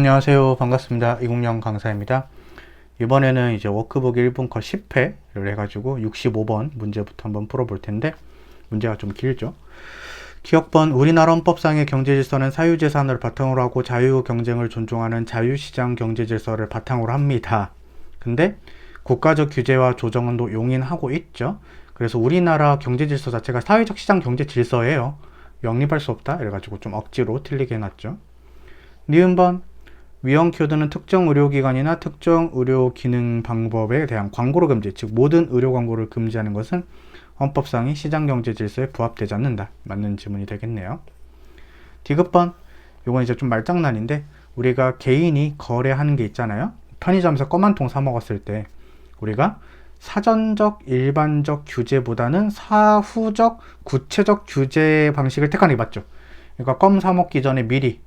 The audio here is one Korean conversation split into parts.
안녕하세요. 반갑습니다. 이국영 강사입니다. 이번에는 이제 워크북 1분 컷 10회를 해가지고 65번 문제부터 한번 풀어볼 텐데, 문제가 좀 길죠. 기억번, 우리나라 헌법상의 경제질서는 사유재산을 바탕으로 하고 자유경쟁을 존중하는 자유시장 경제질서를 바탕으로 합니다. 근데 국가적 규제와 조정도 용인하고 있죠. 그래서 우리나라 경제질서 자체가 사회적 시장 경제질서예요. 영립할 수 없다 이래가지고 좀 억지로 틀리게 해놨죠. 니은번, 위헌 키워드는 특정 의료기관이나 특정 의료 기능 방법에 대한 광고를 금지, 즉 모든 의료 광고를 금지하는 것은 헌법상의 시장경제 질서에 부합되지 않는다. 맞는 지문이 되겠네요. 디귿번, 이건 이제 좀 말장난인데, 우리가 개인이 거래하는 게 있잖아요. 편의점에서 껌 한 통 사 먹었을 때 우리가 사전적 일반적 규제보다는 사후적 구체적 규제 방식을 택하는 게 맞죠. 그러니까 껌 사 먹기 전에 미리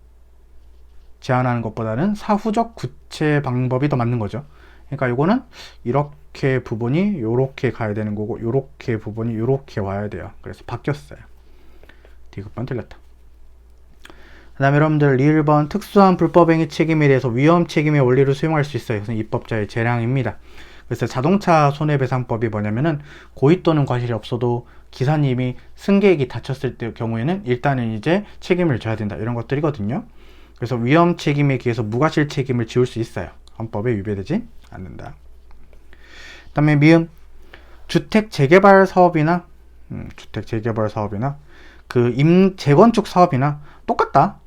제한하는 것보다는 사후적 구체 방법이 더 맞는 거죠. 그러니까 이거는 이렇게 부분이 요렇게 가야 되는 거고, 요렇게 부분이 요렇게 와야 돼요. 그래서 바뀌었어요. 디귿번 틀렸다. 그 다음에 여러분들 리을번, 특수한 불법행위 책임에 대해서 위험 책임의 원리를 수용할 수 있어요. 그래서 입법자의 재량입니다. 그래서 자동차 손해배상법이 뭐냐면은 고의 또는 과실이 없어도 기사님이 승객이 다쳤을 때 경우에는 일단은 이제 책임을 져야 된다, 이런 것들이거든요. 그래서 위험 책임에 기해서 무과실 책임을 지울 수 있어요. 헌법에 위배되지 않는다. 그 다음에 미음, 주택 재개발 사업이나 그 재건축 사업이나 똑같다.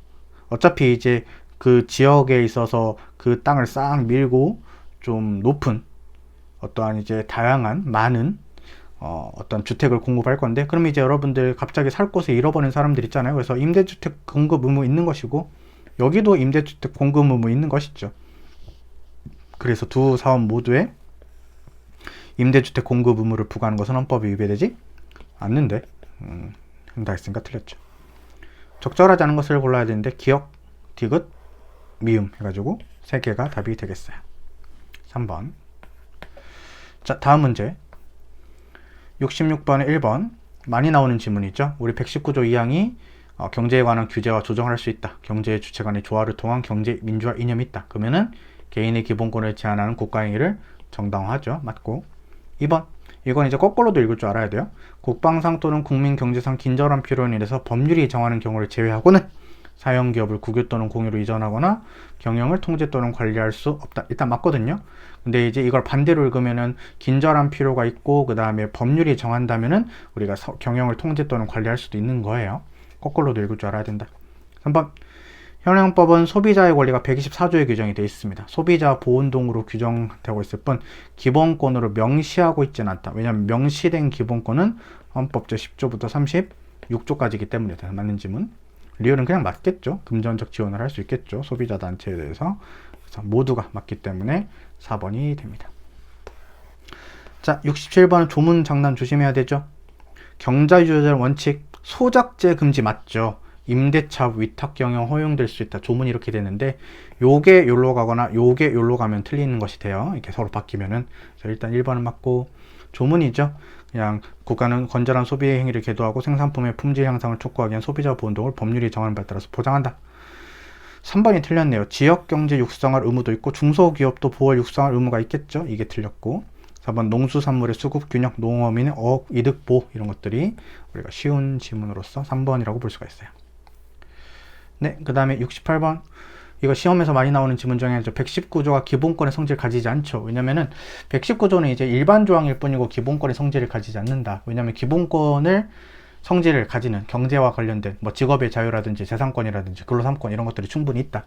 어차피 이제 그 지역에 있어서 그 땅을 싹 밀고 좀 높은 어떠한 이제 다양한 많은 어떤 주택을 공급할 건데, 그러면 이제 여러분들 갑자기 살 곳을 잃어버린 사람들 있잖아요. 그래서 임대주택 공급 의무 있는 것이고, 여기도 임대주택 공급 의무 있는 것이죠. 그래서 두 사업 모두에 임대주택 공급 의무를 부과하는 것은 헌법에 위배되지 않는데, 다 했으니까 틀렸죠. 적절하지 않은 것을 골라야 되는데, 기억, 디귿, 미음 해가지고 3개가 답이 되겠어요. 3번. 자, 다음 문제 66번에 1번 많이 나오는 지문이죠. 우리 119조 2항이 경제에 관한 규제와 조정을 할 수 있다. 경제의 주체 간의 조화를 통한 경제 민주화 이념이 있다. 그러면은 개인의 기본권을 제한하는 국가행위를 정당화하죠. 맞고. 2번, 이건 이제 거꾸로도 읽을 줄 알아야 돼요. 국방상 또는 국민 경제상 긴절한 필요로 인해서 법률이 정하는 경우를 제외하고는 사용기업을 국유 또는 공유로 이전하거나 경영을 통제 또는 관리할 수 없다. 일단 맞거든요. 근데 이제 이걸 반대로 읽으면은 긴절한 필요가 있고 그 다음에 법률이 정한다면은 우리가 경영을 통제 또는 관리할 수도 있는 거예요. 거꾸로도 읽을 줄 알아야 된다. 3번, 현행법은 소비자의 권리가 124조에 규정이 되어 있습니다. 소비자 보호운동으로 규정되고 있을 뿐 기본권으로 명시하고 있지는 않다. 왜냐하면 명시된 기본권은 헌법 제10조부터 36조까지이기 때문에. 맞는 지문. 리얼은 그냥 맞겠죠. 금전적 지원을 할 수 있겠죠. 소비자 단체에 대해서. 그래서 모두가 맞기 때문에 4번이 됩니다. 자, 67번은 조문 장난 조심해야 되죠. 경자유전 원칙, 소작제 금지 맞죠. 임대차 위탁 경영 허용될 수 있다. 조문이 이렇게 되는데, 요게 요로 가거나 요게 요로 가면 틀리는 것이 돼요. 이렇게 서로 바뀌면은. 그래서 일단 1번은 맞고, 조문이죠. 그냥 국가는 건전한 소비 행위를 계도하고 생산품의 품질 향상을 촉구하기 위한 소비자 보호운동을 법률이 정하는 바에 따라서 보장한다. 3번이 틀렸네요. 지역경제 육성할 의무도 있고 중소기업도 보호 육성할 의무가 있겠죠. 이게 틀렸고. 4번 농수산물의 수급균형, 농어민의 어업이득보, 이런 것들이 우리가 쉬운 지문으로서 3번이라고 볼 수가 있어요. 네, 그 다음에 68번. 이거 시험에서 많이 나오는 지문 중에 119조가 기본권의 성질을 가지지 않죠. 왜냐면은 119조는 이제 일반 조항일 뿐이고 기본권의 성질을 가지지 않는다. 왜냐면 기본권을 성질을 가지는 경제와 관련된 뭐 직업의 자유라든지 재산권이라든지 근로삼권 이런 것들이 충분히 있다.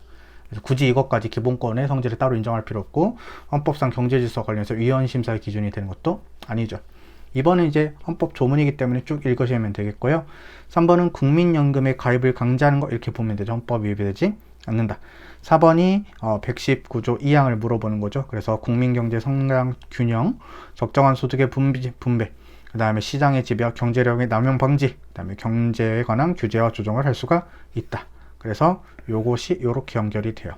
그래서 굳이 이것까지 기본권의 성질을 따로 인정할 필요 없고, 헌법상 경제질서 관련해서 위헌심사의 기준이 되는 것도 아니죠. 2번은 이제 헌법 조문이기 때문에 쭉 읽으시면 되겠고요. 3번은 국민연금에 가입을 강제하는 거, 이렇게 보면 되죠. 헌법이 위배되지 않는다. 4번이 119조 2항을 물어보는 거죠. 그래서 국민경제 성장 균형, 적정한 소득의 분배, 그 다음에 시장의 지배, 경제력의 남용 방지, 그 다음에 경제에 관한 규제와 조정을 할 수가 있다. 그래서 요것이 요렇게 연결이 돼요.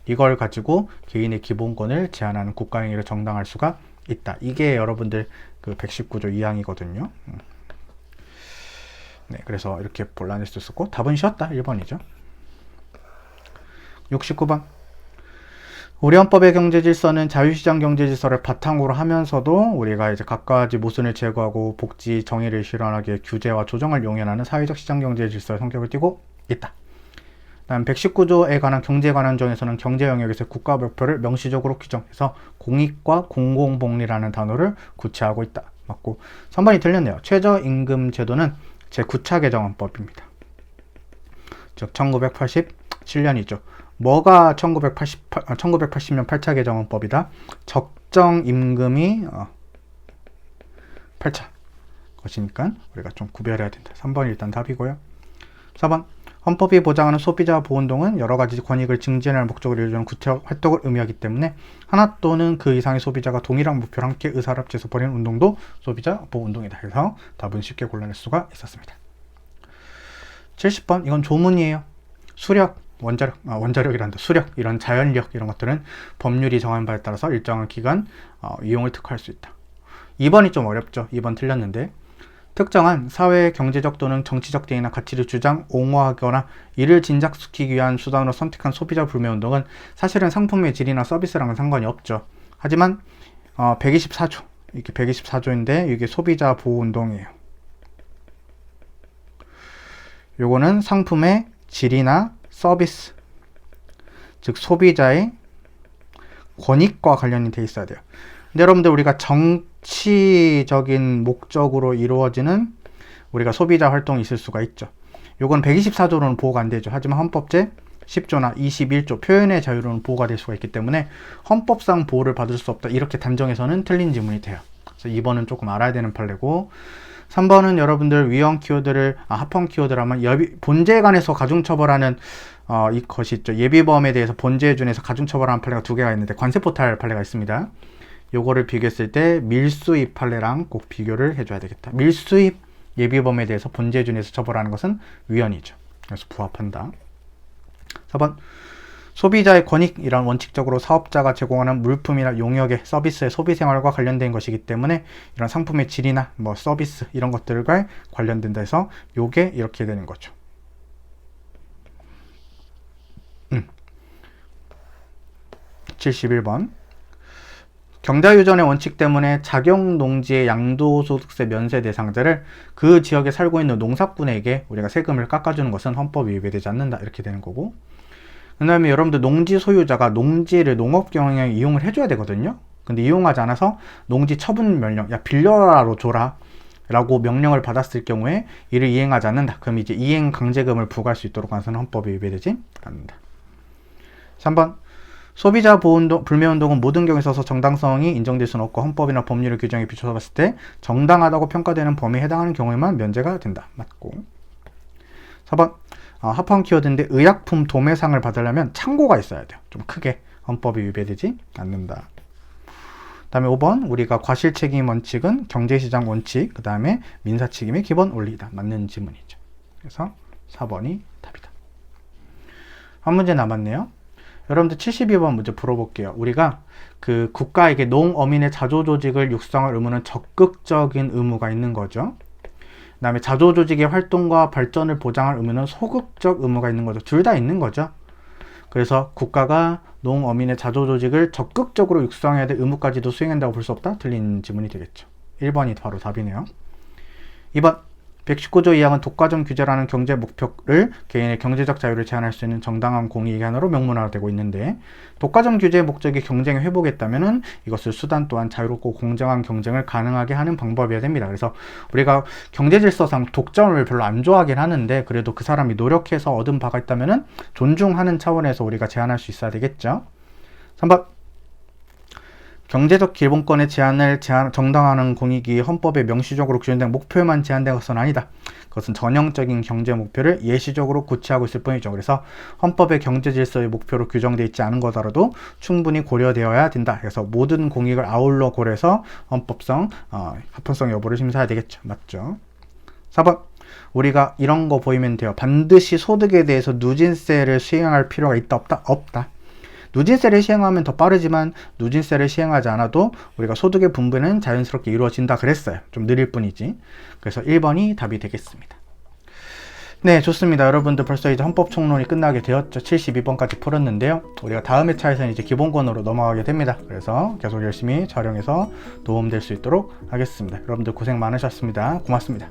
이걸 가지고 개인의 기본권을 제한하는 국가행위를 정당할 수가 있다. 이게 여러분들 그 119조 2항이거든요. 네, 그래서 이렇게 볼라낼 수 있었고, 답은 쉬웠다. 1번이죠. 69번. 우리 헌법의 경제 질서는 자유시장 경제 질서를 바탕으로 하면서도 우리가 이제 각가지 모순을 제거하고 복지 정의를 실현하기 규제와 조정을 용연하는 사회적 시장 경제 질서의 성격을 띠고 있다. 다음 119조에 관한 경제에 관한 조항에서는 경제 영역에서 국가 목표를 명시적으로 규정해서 공익과 공공복리라는 단어를 구체하고 있다. 맞고 3번이 틀렸네요. 최저임금 제도는 제9차 개정헌법입니다. 즉 1987년이죠. 뭐가 1980년 8차 개정헌법이다? 적정임금이 8차 것이니까 우리가 좀 구별해야 된다. 3번이 일단 답이고요. 4번 헌법이 보장하는 소비자 보호운동은 여러 가지 권익을 증진할 목적으로 이루어지는 구체적 활동을 의미하기 때문에 하나 또는 그 이상의 소비자가 동일한 목표를 함께 의사를 합쳐서 벌이는 운동도 소비자 보호운동이다. 그래서 답은 쉽게 골라낼 수가 있었습니다. 70번 이건 조문이에요. 수력, 원자력이란다. 수력, 이런 자연력 이런 것들은 법률이 정한 바에 따라서 일정한 기간 이용을 특화할 수 있다. 2번이 좀 어렵죠. 2번 틀렸는데 특정한 사회, 경제적 또는 정치적 대의나 가치를 주장, 옹호하거나 이를 진작시키기 위한 수단으로 선택한 소비자 불매운동은 사실은 상품의 질이나 서비스랑은 상관이 없죠. 하지만 124조, 이게 124조인데 이게 소비자 보호운동이에요. 요거는 상품의 질이나 서비스, 즉 소비자의 권익과 관련이 돼 있어야 돼요. 근데 여러분들 우리가 정치적인 목적으로 이루어지는 우리가 소비자 활동이 있을 수가 있죠. 요건 124조로는 보호가 안 되죠. 하지만 헌법제 10조나 21조 표현의 자유로는 보호가 될 수가 있기 때문에 헌법상 보호를 받을 수 없다. 이렇게 단정해서는 틀린 지문이 돼요. 그래서 2번은 조금 알아야 되는 판례고 3번은 여러분들 위헌 키워드를 합헌 키워드를 하면 본제에 관해서 가중처벌하는 이것이 있죠. 예비범에 대해서 본제에 준해서 가중처벌하는 판례가 두 개가 있는데 관세포탈 판례가 있습니다. 요거를 비교했을 때 밀수입 판례랑 꼭 비교를 해줘야 되겠다. 밀수입 예비범에 대해서 본제에 준해서 처벌하는 것은 위헌이죠. 그래서 부합한다. 4번 소비자의 권익이란 원칙적으로 사업자가 제공하는 물품이나 용역의 서비스의 소비생활과 관련된 것이기 때문에 이런 상품의 질이나 서비스 이런 것들과 관련된다 해서 요게 이렇게 되는 거죠. 71번 경자유전의 원칙 때문에 자경농지의 양도소득세 면세 대상자를 그 지역에 살고 있는 농사꾼에게 우리가 세금을 깎아주는 것은 헌법에 위배되지 않는다. 이렇게 되는 거고 그 다음에 여러분들 농지 소유자가 농지를 농업 경영에 이용을 해줘야 되거든요. 근데 이용하지 않아서 농지 처분 명령, 야 빌려라로 줘라 라고 명령을 받았을 경우에 이를 이행하지 않는다. 그럼 이제 이행 강제금을 부과할 수 있도록 한서는 헌법에 위배되지 않는다. 3번 소비자 보호운동, 불매운동은 모든 경우에 있어서 정당성이 인정될 수는 없고 헌법이나 법률의 규정에 비춰서 봤을 때 정당하다고 평가되는 범위에 해당하는 경우에만 면제가 된다. 맞고 4번 합헌 키워드인데 의약품 도매상을 받으려면 창고가 있어야 돼요. 좀 크게 헌법이 위배되지 않는다. 그 다음에 5번 우리가 과실책임 원칙은 경제시장 원칙 그 다음에 민사책임의 기본 원리다. 맞는 지문이죠. 그래서 4번이 답이다. 한 문제 남았네요. 여러분들 72번 문제 풀어볼게요. 우리가 그 국가에게 농어민의 자조조직을 육성할 의무는 적극적인 의무가 있는 거죠. 그 다음에 자조조직의 활동과 발전을 보장할 의무는 소극적 의무가 있는 거죠. 둘 다 있는 거죠. 그래서 국가가 농어민의 자조조직을 적극적으로 육성해야 될 의무까지도 수행한다고 볼 수 없다? 틀린 지문이 되겠죠. 1번이 바로 답이네요. 2번 119조 2항은 독과점 규제라는 경제 목표를 개인의 경제적 자유를 제한할 수 있는 정당한 공익의 하나로 명문화되고 있는데 독과점 규제의 목적이 경쟁의 회복이었다면 이것을 수단 또한 자유롭고 공정한 경쟁을 가능하게 하는 방법이어야 됩니다. 그래서 우리가 경제질서상 독점을 별로 안 좋아하긴 하는데 그래도 그 사람이 노력해서 얻은 바가 있다면 존중하는 차원에서 우리가 제한할 수 있어야 되겠죠. 3번 경제적 기본권의 제한을 정당화하는 공익이 헌법에 명시적으로 규정된 목표에만 제한된 것은 아니다. 그것은 전형적인 경제 목표를 예시적으로 구체하고 있을 뿐이죠. 그래서 헌법의 경제 질서의 목표로 규정되어 있지 않은 거더라도 충분히 고려되어야 된다. 그래서 모든 공익을 아울러 고려해서 헌법성, 합헌성 여부를 심사해야 되겠죠. 맞죠? 4번 우리가 이런 거 보이면 돼요. 반드시 소득에 대해서 누진세를 시행할 필요가 있다 없다? 없다. 누진세를 시행하면 더 빠르지만 누진세를 시행하지 않아도 우리가 소득의 분배는 자연스럽게 이루어진다 그랬어요. 좀 느릴 뿐이지. 그래서 1번이 답이 되겠습니다. 네, 좋습니다. 여러분들 벌써 이제 헌법 총론이 끝나게 되었죠. 72번까지 풀었는데요. 우리가 다음 회차에서는 이제 기본권으로 넘어가게 됩니다. 그래서 계속 열심히 촬영해서 도움될 수 있도록 하겠습니다. 여러분들 고생 많으셨습니다. 고맙습니다.